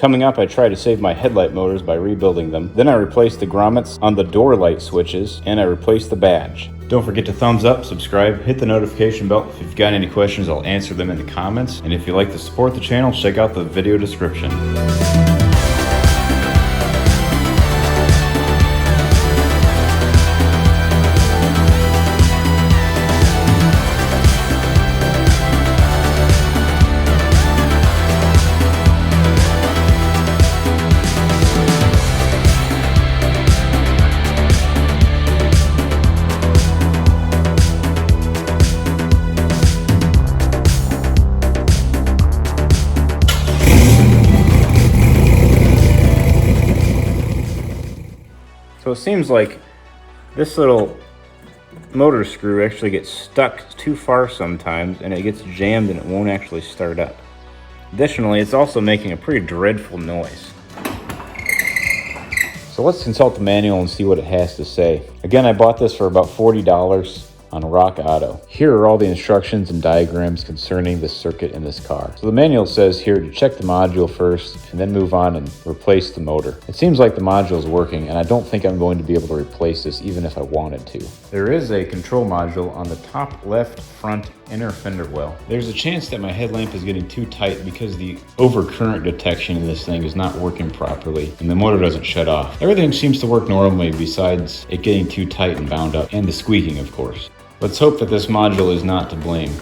Coming up, I try to save my headlight motors by rebuilding them. Then I replace the grommets on the door light switches, and I replace the badge. Don't forget to thumbs up, subscribe, hit the notification bell. If you've got any questions, I'll answer them in the comments. And if you'd like to support the channel, check out the video description. So it seems like this little motor screw actually gets stuck too far sometimes, and it gets jammed and it won't actually start up. Additionally, it's also making a pretty dreadful noise. So let's consult the manual and see what it has to say. Again, I bought this for about $40 on Rock Auto. Here are all the instructions and diagrams concerning the circuit in this car. So the manual says here to check the module first and then move on and replace the motor. It seems like the module is working, and I don't think I'm going to be able to replace this even if I wanted to. There is a control module on the top left front inner fender well. There's a chance that my headlamp is getting too tight because the overcurrent detection in this thing is not working properly and the motor doesn't shut off. Everything seems to work normally besides it getting too tight and bound up, and the squeaking, of course. Let's hope that this module is not to blame.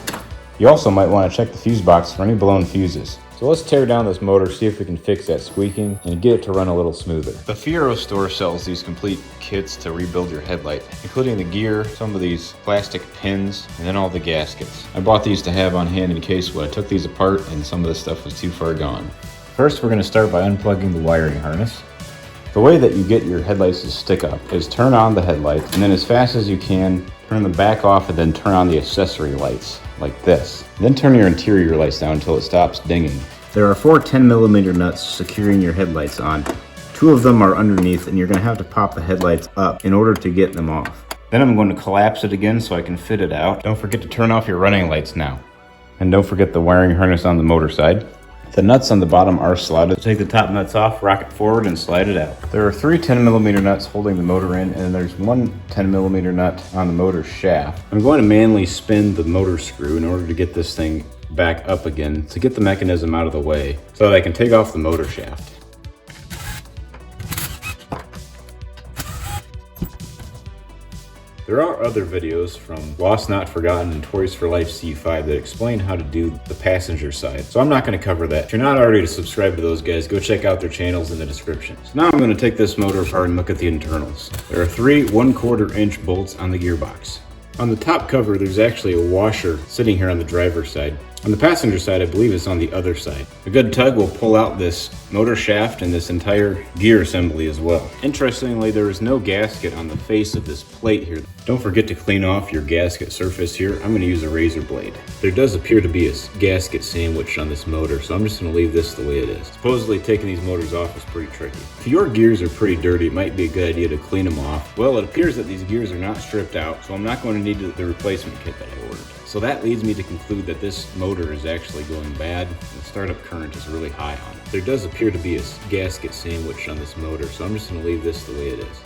You also might want to check the fuse box for any blown fuses. So let's tear down this motor, see if we can fix that squeaking and get it to run a little smoother. The Fiero store sells these complete kits to rebuild your headlight, including the gear, some of these plastic pins, and then all the gaskets. I bought these to have on hand in case when I took these apart and some of this stuff was too far gone. First, we're going to start by unplugging the wiring harness. The way that you get your headlights to stick up is turn on the headlights, and then as fast as you can, turn the back off and then turn on the accessory lights, like this. Then turn your interior lights down until it stops dinging. There are 4 10mm nuts securing your headlights on. 2 of them are underneath, and you're going to have to pop the headlights up in order to get them off. Then I'm going to collapse it again so I can fit it out. Don't forget to turn off your running lights now. And don't forget the wiring harness on the motor side. The nuts on the bottom are slotted. Take the top nuts off, rock it forward, and slide it out. There are 3 10mm nuts holding the motor in, and there's 1 10mm nut on the motor shaft. I'm going to manually spin the motor screw in order to get this thing back up again to get the mechanism out of the way so that I can take off the motor shaft. There are other videos from Lost Not Forgotten and Toys for Life C5 that explain how to do the passenger side, so I'm not going to cover that. If you're not already subscribed to those guys, go check out their channels in the description. So now I'm going to take this motor apart and look at the internals. There are 3 1/4 inch bolts on the gearbox. On the top cover, there's actually a washer sitting here on the driver's side. On the passenger side, I believe it's on the other side. A good tug will pull out this motor shaft and this entire gear assembly as well. Interestingly, there is no gasket on the face of this plate here. Don't forget to clean off your gasket surface here. I'm going to use a razor blade. There does appear to be a gasket sandwiched on this motor, so I'm just going to leave this the way it is. Supposedly taking these motors off is pretty tricky. If your gears are pretty dirty, it might be a good idea to clean them off. Well, it appears that these gears are not stripped out, so I'm not going to need the replacement kit that I ordered. So that leads me to conclude that this motor is actually going bad. The startup current is really high on it. There does appear to be a gasket sandwiched on this motor, so I'm just going to leave this the way it is.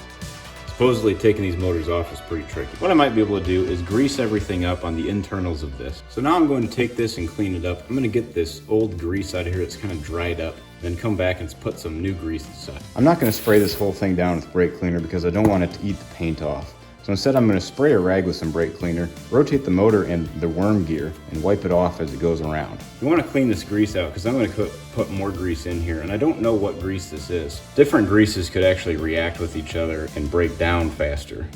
Supposedly taking these motors off is pretty tricky. What I might be able to do is grease everything up on the internals of this. So now I'm going to take this and clean it up. I'm going to get this old grease out of here that's kind of dried up, then come back and put some new grease inside. I'm not going to spray this whole thing down with brake cleaner because I don't want it to eat the paint off. So instead I'm going to spray a rag with some brake cleaner, rotate the motor and the worm gear, and wipe it off as it goes around. You want to clean this grease out because I'm going to put more grease in here, and I don't know what grease this is. Different greases could actually react with each other and break down faster.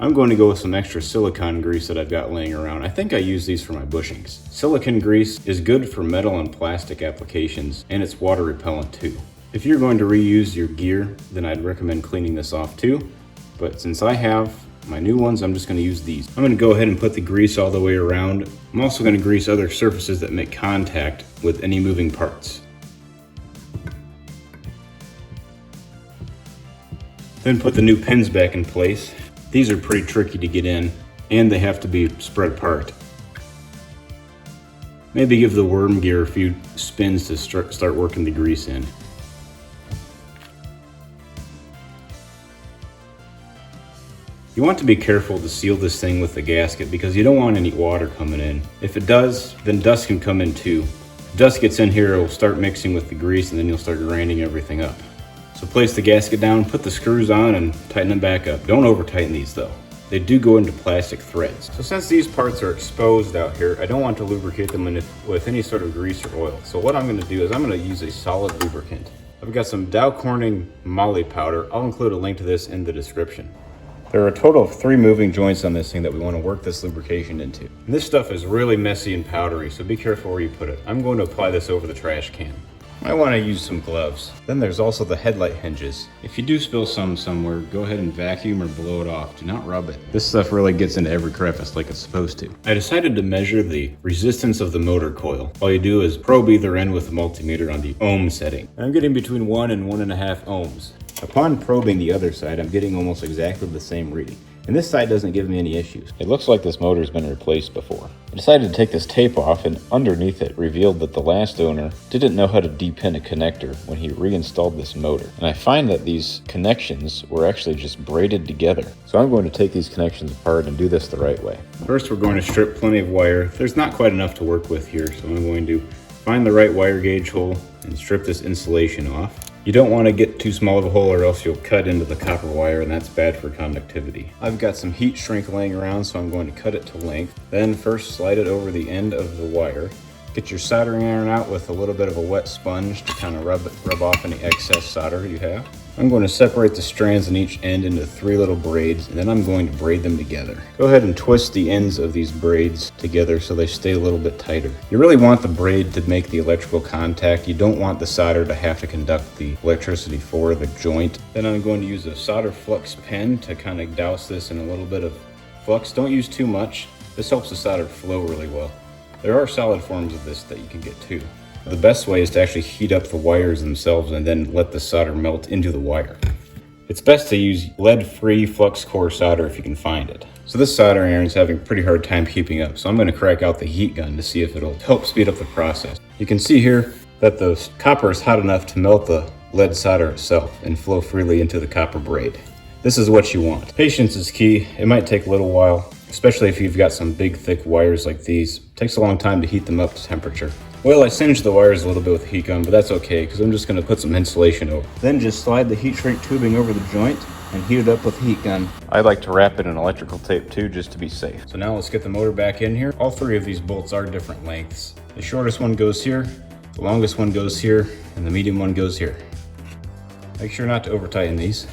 I'm going to go with some extra silicone grease that I've got laying around. I think I use these for my bushings. Silicone grease is good for metal and plastic applications, and it's water repellent too. If you're going to reuse your gear, then I'd recommend cleaning this off too. But since I have my new ones, I'm just going to use these. I'm going to go ahead and put the grease all the way around. I'm also going to grease other surfaces that make contact with any moving parts. Then put the new pins back in place. These are pretty tricky to get in, and they have to be spread apart. Maybe give the worm gear a few spins to start working the grease in. You want to be careful to seal this thing with the gasket because you don't want any water coming in. If it does, then dust can come in too. If dust gets in here, it will start mixing with the grease and then you'll start grinding everything up. So place the gasket down, put the screws on, and tighten them back up. Don't over tighten these though. They do go into plastic threads. So since these parts are exposed out here, I don't want to lubricate them with any sort of grease or oil. So what I'm gonna do is I'm gonna use a solid lubricant. I've got some Dow Corning Moly powder. I'll include a link to this in the description. There are a total of 3 moving joints on this thing that we want to work this lubrication into. And this stuff is really messy and powdery, so be careful where you put it. I'm going to apply this over the trash can. I want to use some gloves. Then there's also the headlight hinges. If you do spill some somewhere, go ahead and vacuum or blow it off. Do not rub it. This stuff really gets into every crevice like it's supposed to. I decided to measure the resistance of the motor coil. All you do is probe either end with a multimeter on the ohm setting. I'm getting between 1 and 1.5 ohms. Upon probing the other side, I'm getting almost exactly the same reading. And this side doesn't give me any issues. It looks like this motor's been replaced before. I decided to take this tape off, and underneath it revealed that the last owner didn't know how to depin a connector when he reinstalled this motor. And I find that these connections were actually just braided together. So I'm going to take these connections apart and do this the right way. First, we're going to strip plenty of wire. There's not quite enough to work with here, so I'm going to find the right wire gauge hole and strip this insulation off. You don't want to get too small of a hole or else you'll cut into the copper wire, and that's bad for conductivity. I've got some heat shrink laying around, so I'm going to cut it to length. Then first slide it over the end of the wire. Get your soldering iron out with a little bit of a wet sponge to kind of rub off any excess solder you have. I'm going to separate the strands on each end into 3 little braids, and then I'm going to braid them together. Go ahead and twist the ends of these braids together so they stay a little bit tighter. You really want the braid to make the electrical contact. You don't want the solder to have to conduct the electricity for the joint. Then I'm going to use a solder flux pen to kind of douse this in a little bit of flux. Don't use too much. This helps the solder flow really well. There are solid forms of this that you can get too. The best way is to actually heat up the wires themselves and then let the solder melt into the wire. It's best to use lead-free flux core solder if you can find it. So this soldering iron is having a pretty hard time keeping up, so I'm going to crack out the heat gun to see if it'll help speed up the process. You can see here that the copper is hot enough to melt the lead solder itself and flow freely into the copper braid. This is what you want. Patience is key. It might take a little while, especially if you've got some big thick wires like these. It takes a long time to heat them up to temperature. Well, I singed the wires a little bit with the heat gun, but that's okay because I'm just going to put some insulation over. Then just slide the heat shrink tubing over the joint and heat it up with the heat gun. I like to wrap it in electrical tape too, just to be safe. So now let's get the motor back in here. All 3 of these bolts are different lengths. The shortest one goes here, the longest one goes here, and the medium one goes here. Make sure not to over tighten these.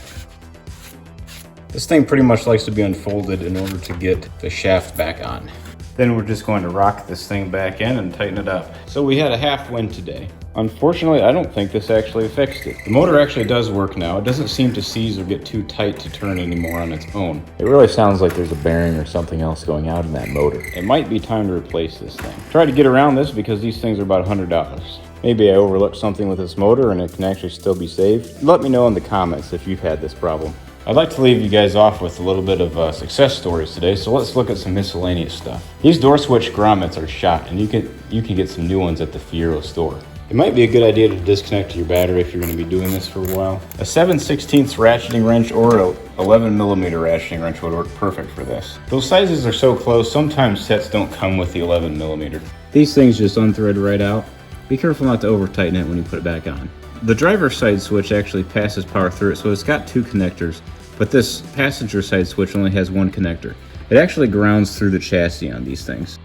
This thing pretty much likes to be unfolded in order to get the shaft back on. Then we're just going to rock this thing back in and tighten it up. So we had a half wind today. Unfortunately, I don't think this actually fixed it. The motor actually does work now. It doesn't seem to seize or get too tight to turn anymore on its own. It really sounds like there's a bearing or something else going out in that motor. It might be time to replace this thing. Try to get around this because these things are about $100. Maybe I overlooked something with this motor and it can actually still be saved. Let me know in the comments if you've had this problem. I'd like to leave you guys off with a little bit of success stories today, so let's look at some miscellaneous stuff. These door switch grommets are shot, and you can get some new ones at the Fierro store. It might be a good idea to disconnect your battery if you're going to be doing this for a while. A 7/16 ratcheting wrench or a 11mm ratcheting wrench would work perfect for this. Those sizes are so close, sometimes sets don't come with the 11mm. These things just unthread right out. Be careful not to over tighten it when you put it back on. The driver's side switch actually passes power through it, so it's got 2 connectors, but this passenger side switch only has 1 connector. It actually grounds through the chassis on these things.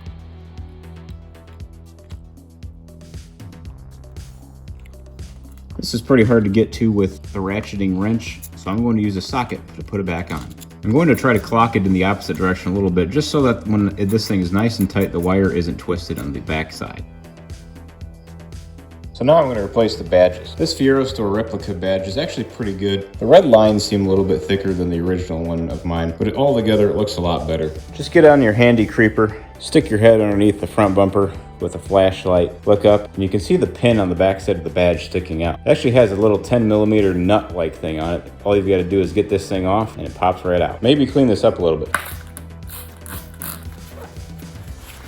This is pretty hard to get to with the ratcheting wrench, so I'm going to use a socket to put it back on. I'm going to try to clock it in the opposite direction a little bit, just so that when this thing is nice and tight, the wire isn't twisted on the back side. So now I'm going to replace the badges. This Fierro Store replica badge is actually pretty good. The red lines seem a little bit thicker than the original one of mine, but all together it looks a lot better. Just get on your handy creeper, stick your head underneath the front bumper with a flashlight, look up, and you can see the pin on the back side of the badge sticking out. It actually has a little 10mm nut-like thing on it. All you've got to do is get this thing off and it pops right out. Maybe clean this up a little bit.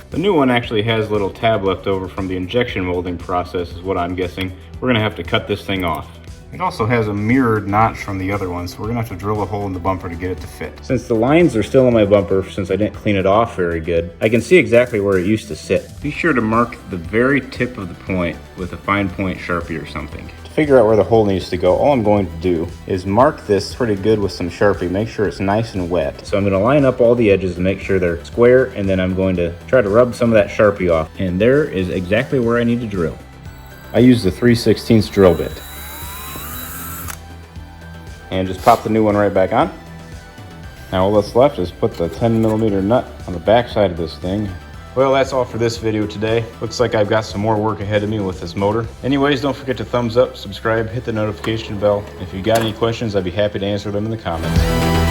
The new one actually has a little tab left over from the injection molding process is what I'm guessing. We're gonna have to cut this thing off. It also has a mirrored notch from the other one, so we're gonna have to drill a hole in the bumper to get it to fit. Since the lines are still on my bumper, since I didn't clean it off very good, I can see exactly where it used to sit. Be sure to mark the very tip of the point with a fine point Sharpie or something. To figure out where the hole needs to go, all I'm going to do is mark this pretty good with some Sharpie, make sure it's nice and wet. So I'm gonna line up all the edges to make sure they're square, and then I'm going to try to rub some of that Sharpie off. And there is exactly where I need to drill. I use the 3/16 drill bit. And just pop the new one right back on. Now all that's left is put the 10mm nut on the back side of this thing. Well, that's all for this video today. Looks like I've got some more work ahead of me with this motor. Anyways, don't forget to thumbs up, subscribe, hit the notification bell. If you got any questions, I'd be happy to answer them in the comments.